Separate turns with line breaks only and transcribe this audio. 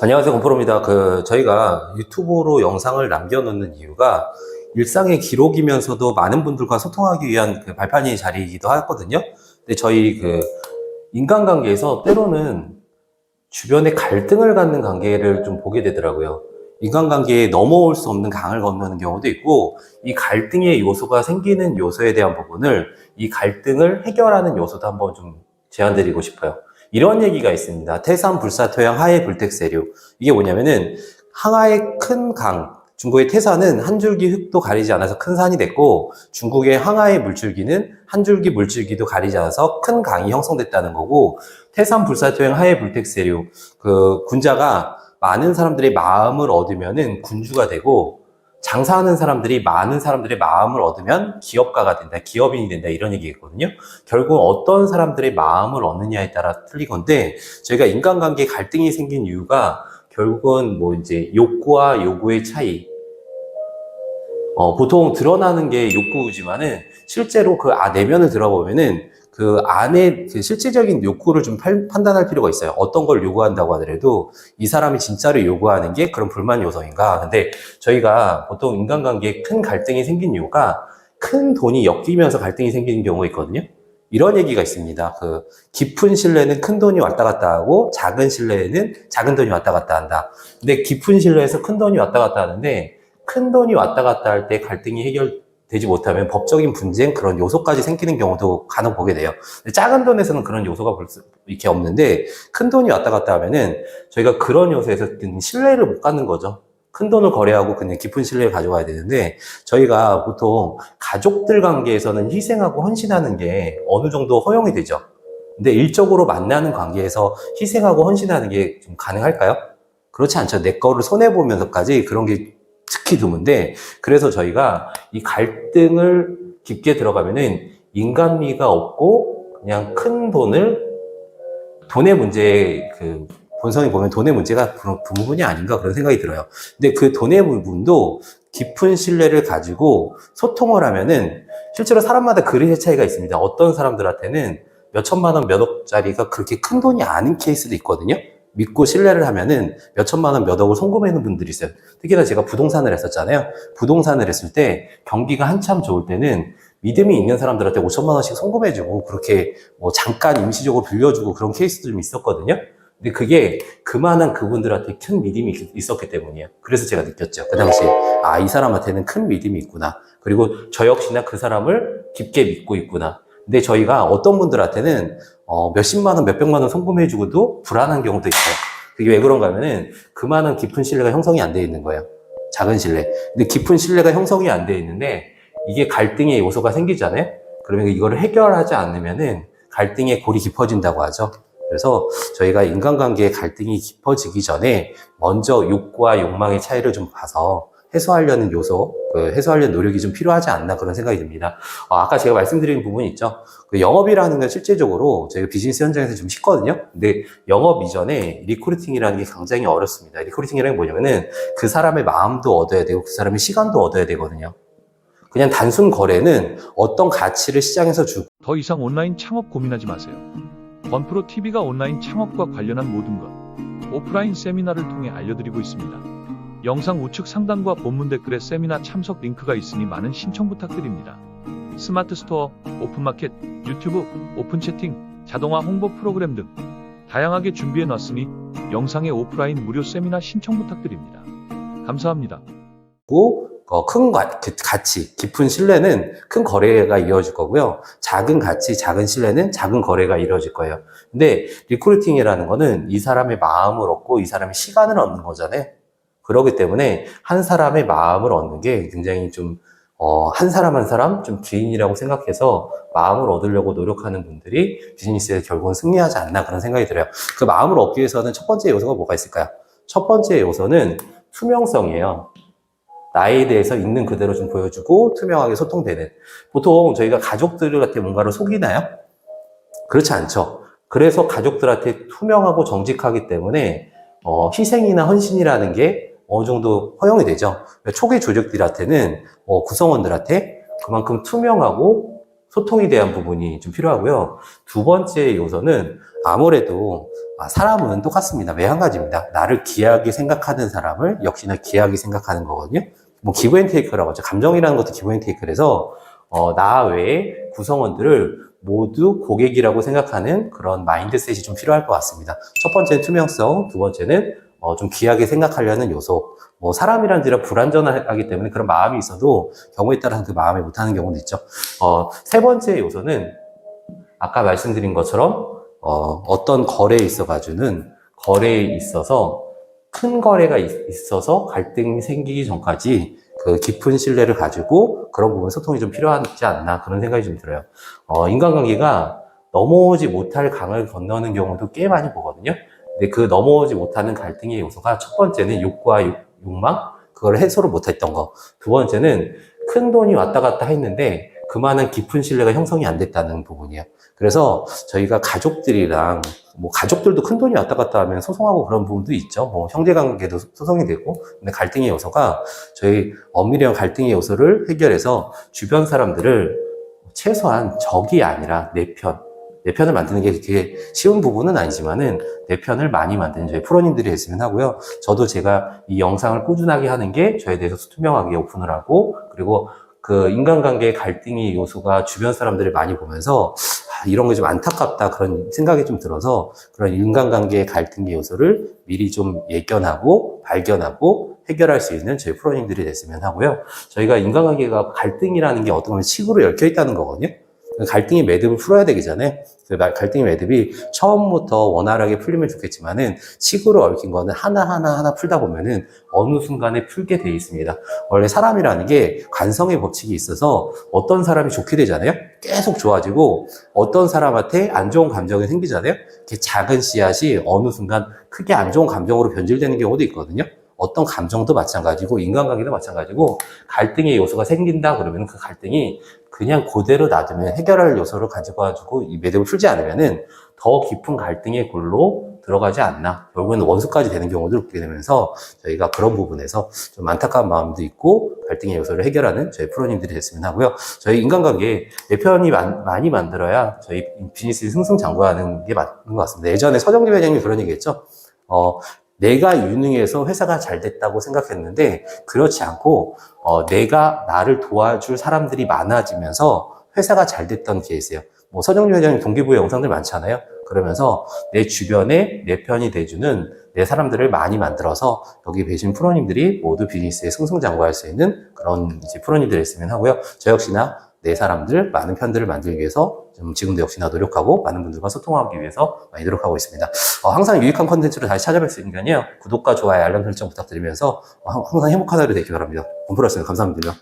안녕하세요, 건프로입니다. 저희가 유튜브로 영상을 남겨놓는 이유가 일상의 기록이면서도 많은 분들과 소통하기 위한 발판의 자리이기도 하거든요. 근데 저희 인간관계에서 때로는 주변에 갈등을 갖는 관계를 좀 보게 되더라고요. 인간관계에 넘어올 수 없는 강을 건너는 경우도 있고, 이 갈등의 요소가 생기는 요소에 대한 부분을, 이 갈등을 해결하는 요소도 한번 좀 제안드리고 싶어요. 이런 얘기가 있습니다. 태산 불사토양 하해 불택세류. 이게 뭐냐면은 항하의 큰 강, 중국의 태산은 한 줄기 흙도 가리지 않아서 큰 산이 됐고, 중국의 항하의 물줄기는 한 줄기 물줄기도 가리지 않아서 큰 강이 형성됐다는 거고, 태산 불사토양 하해 불택세류. 군자가 많은 사람들의 마음을 얻으면은 군주가 되고, 장사하는 사람들이 많은 사람들의 마음을 얻으면 기업가가 된다, 기업인이 된다, 이런 얘기겠거든요. 결국 어떤 사람들의 마음을 얻느냐에 따라 틀리건데, 저희가 인간관계에 갈등이 생긴 이유가 결국은 욕구와 요구의 차이. 보통 드러나는 게 욕구지만은 실제로 내면을 들어보면은 그 안에 실질적인 욕구를 좀 판단할 필요가 있어요. 어떤 걸 요구한다고 하더라도 이 사람이 진짜로 요구하는 게 그런 불만 요소인가. 근데 저희가 보통 인간관계에 큰 갈등이 생긴 이유가 큰 돈이 엮이면서 갈등이 생기는 경우가 있거든요. 이런 얘기가 있습니다. 깊은 신뢰는 큰 돈이 왔다 갔다 하고 작은 신뢰는 작은 돈이 왔다 갔다 한다. 근데 깊은 신뢰에서 큰 돈이 왔다 갔다 하는데 큰 돈이 왔다 갔다 할 때 갈등이 해결되지 못하면 법적인 분쟁 그런 요소까지 생기는 경우도 간혹 보게 돼요. 근데 작은 돈에서는 그런 요소가 이렇게 없는데 큰 돈이 왔다 갔다 하면은 저희가 그런 요소에서 신뢰를 못 갖는 거죠. 큰 돈을 거래하고 그냥 깊은 신뢰를 가져와야 되는데 저희가 보통 가족들 관계에서는 희생하고 헌신하는 게 어느 정도 허용이 되죠. 근데 일적으로 만나는 관계에서 희생하고 헌신하는 게 좀 가능할까요? 그렇지 않죠. 내 거를 손해보면서까지 그런 게 특히 드문데, 그래서 저희가 이 갈등을 깊게 들어가면은 인간미가 없고 그냥 큰 돈의 문제, 본성이 보면 돈의 문제가 그 부분이 아닌가 그런 생각이 들어요. 근데 그 돈의 부분도 깊은 신뢰를 가지고 소통을 하면은 실제로 사람마다 그릇의 차이가 있습니다. 어떤 사람들한테는 몇 천만 원, 몇 억짜리가 그렇게 큰 돈이 아닌 케이스도 있거든요. 믿고 신뢰를 하면은 몇 천만 원, 몇 억을 송금하는 분들이 있어요. 특히나 제가 부동산을 했었잖아요. 부동산을 했을 때 경기가 한참 좋을 때는 믿음이 있는 사람들한테 5천만 원씩 송금해주고 그렇게 잠깐 임시적으로 빌려주고 그런 케이스도 좀 있었거든요. 근데 그게 그만한 그분들한테 큰 믿음이 있었기 때문이에요. 그래서 제가 느꼈죠. 그 당시에 이 사람한테는 큰 믿음이 있구나. 그리고 저 역시나 그 사람을 깊게 믿고 있구나. 근데 저희가 어떤 분들한테는 몇십만 원, 몇백만 원 송금해주고도 불안한 경우도 있어요. 그게 왜 그런가 하면은 그만한 깊은 신뢰가 형성이 안 돼 있는 거예요. 작은 신뢰. 근데 깊은 신뢰가 형성이 안 돼 있는데 이게 갈등의 요소가 생기잖아요. 그러면 이거를 해결하지 않으면은 갈등의 골이 깊어진다고 하죠. 그래서 저희가 인간관계의 갈등이 깊어지기 전에 먼저 욕구와 욕망의 차이를 좀 봐서 해소하려는 해소하려는 노력이 좀 필요하지 않나 그런 생각이 듭니다. 아까 제가 말씀드린 부분이 있죠. 영업이라는 건 실제적으로 저희가 비즈니스 현장에서 좀 쉽거든요. 근데 영업 이전에 리크루팅이라는 게 굉장히 어렵습니다. 리크루팅이라는 게 뭐냐면은 그 사람의 마음도 얻어야 되고 그 사람의 시간도 얻어야 되거든요. 그냥 단순 거래는 어떤 가치를 시장에서 주고
더 이상 온라인 창업 고민하지 마세요. 건프로 TV가 온라인 창업과 관련한 모든 것 오프라인 세미나를 통해 알려드리고 있습니다. 영상 우측 상단과 본문 댓글에 세미나 참석 링크가 있으니 많은 신청 부탁드립니다. 스마트 스토어, 오픈마켓, 유튜브, 오픈 채팅, 자동화 홍보 프로그램 등 다양하게 준비해 놨으니 영상의 오프라인 무료 세미나 신청 부탁드립니다. 감사합니다.
큰 가치, 깊은 신뢰는 큰 거래가 이루어질 거고요. 작은 가치, 작은 신뢰는 작은 거래가 이루어질 거예요. 근데 리크루팅이라는 거는 이 사람의 마음을 얻고 이 사람의 시간을 얻는 거잖아요. 그렇기 때문에 한 사람의 마음을 얻는 게 굉장히 한 사람 한 사람 좀 주인이라고 생각해서 마음을 얻으려고 노력하는 분들이 비즈니스에 결국은 승리하지 않나 그런 생각이 들어요. 그 마음을 얻기 위해서는 첫 번째 요소가 뭐가 있을까요? 첫 번째 요소는 투명성이에요. 나에 대해서 있는 그대로 좀 보여주고 투명하게 소통되는. 보통 저희가 가족들한테 뭔가를 속이나요? 그렇지 않죠. 그래서 가족들한테 투명하고 정직하기 때문에 희생이나 헌신이라는 게 어느 정도 허용이 되죠. 초기 조직들한테는 구성원들한테 그만큼 투명하고 소통에 대한 부분이 좀 필요하고요. 두 번째 요소는 아무래도 사람은 똑같습니다. 매 한 가지입니다. 나를 귀하게 생각하는 사람을 역시나 귀하게 생각하는 거거든요. 뭐 기브 앤 테이크라고 하죠. 감정이라는 것도 기브 앤 테이크라서 나 외에 구성원들을 모두 고객이라고 생각하는 그런 마인드셋이 좀 필요할 것 같습니다. 첫 번째는 투명성, 두 번째는 좀 귀하게 생각하려는 요소. 뭐 사람이란지라 불완전하기 때문에 그런 마음이 있어도 경우에 따라서 그 마음에 못하는 경우도 있죠. 세 번째 요소는 아까 말씀드린 것처럼 어떤 거래에 있어가지고는 거래에 있어서 큰 거래가 있어서 갈등이 생기기 전까지 그 깊은 신뢰를 가지고 그런 부분 소통이 좀 필요하지 않나 그런 생각이 좀 들어요. 인간관계가 넘어오지 못할 강을 건너는 경우도 꽤 많이 보거든요. 근데 그 넘어오지 못하는 갈등의 요소가 첫 번째는 욕구와 욕망, 그걸 해소를 못했던 거. 두 번째는 큰 돈이 왔다 갔다 했는데 그만한 깊은 신뢰가 형성이 안 됐다는 부분이에요. 그래서 저희가 가족들이랑 뭐 가족들도 큰 돈이 왔다 갔다 하면 소송하고 그런 부분도 있죠. 뭐 형제관계도 소송이 되고. 근데 갈등의 요소가 저희 엄밀히 갈등의 요소를 해결해서 주변 사람들을 최소한 적이 아니라 내 편을 만드는 게 그렇게 쉬운 부분은 아니지만은 내 편을 많이 만드는 저희 프로님들이 됐으면 하고요. 저도 제가 이 영상을 꾸준하게 하는 게 저에 대해서 투명하게 오픈을 하고, 그리고 그 인간관계의 갈등의 요소가 주변 사람들을 많이 보면서 이런 게 좀 안타깝다 그런 생각이 좀 들어서 그런 인간관계의 갈등의 요소를 미리 좀 예견하고 발견하고 해결할 수 있는 저희 프로님들이 됐으면 하고요. 저희가 인간관계가 갈등이라는 게 어떤 보면 칙으로 얽혀 있다는 거거든요. 갈등의 매듭을 풀어야 되잖아요. 갈등의 매듭이 처음부터 원활하게 풀리면 좋겠지만은 칙으로 얽힌 거는 하나 풀다 보면은 어느 순간에 풀게 돼 있습니다. 원래 사람이라는 게 관성의 법칙이 있어서 어떤 사람이 좋게 되잖아요. 계속 좋아지고 어떤 사람한테 안 좋은 감정이 생기잖아요. 이렇게 작은 씨앗이 어느 순간 크게 안 좋은 감정으로 변질되는 경우도 있거든요. 어떤 감정도 마찬가지고 인간관계도 마찬가지고 갈등의 요소가 생긴다 그러면 그 갈등이 그냥 그대로 놔두면 해결할 요소를 가지고 가지고 이 매듭을 풀지 않으면은 더 깊은 갈등의 골로 들어가지 않나. 결국은 원수까지 되는 경우도 있게 되면서 저희가 그런 부분에서 좀 안타까운 마음도 있고 갈등의 요소를 해결하는 저희 프로님들이 됐으면 하고요. 저희 인간관계 내 편이 많이 만들어야 저희 비즈니스 승승장구하는 게 맞는 것 같습니다. 예전에 서정기 회장님이 그런 얘기 했죠. 내가 유능해서 회사가 잘 됐다고 생각했는데 그렇지 않고 내가 나를 도와줄 사람들이 많아지면서 회사가 잘 됐던 케이스예요. 뭐 서정리 회장님 동기부여 영상들 많잖아요. 그러면서 내 주변에 내 편이 돼주는 내 사람들을 많이 만들어서 여기 계신 프로님들이 모두 비즈니스에 승승장구할 수 있는 그런 이제 프로님들이 있으면 하고요. 저 역시나 내 사람들 많은 편들을 만들기 위해서 지금도 역시나 노력하고 많은 분들과 소통하기 위해서 많이 노력하고 있습니다. 항상 유익한 콘텐츠로 다시 찾아뵐 수 있으니까요. 구독과 좋아요, 알람 설정 부탁드리면서 항상 행복한 하루 되기 바랍니다. 원플러스는 감사합니다.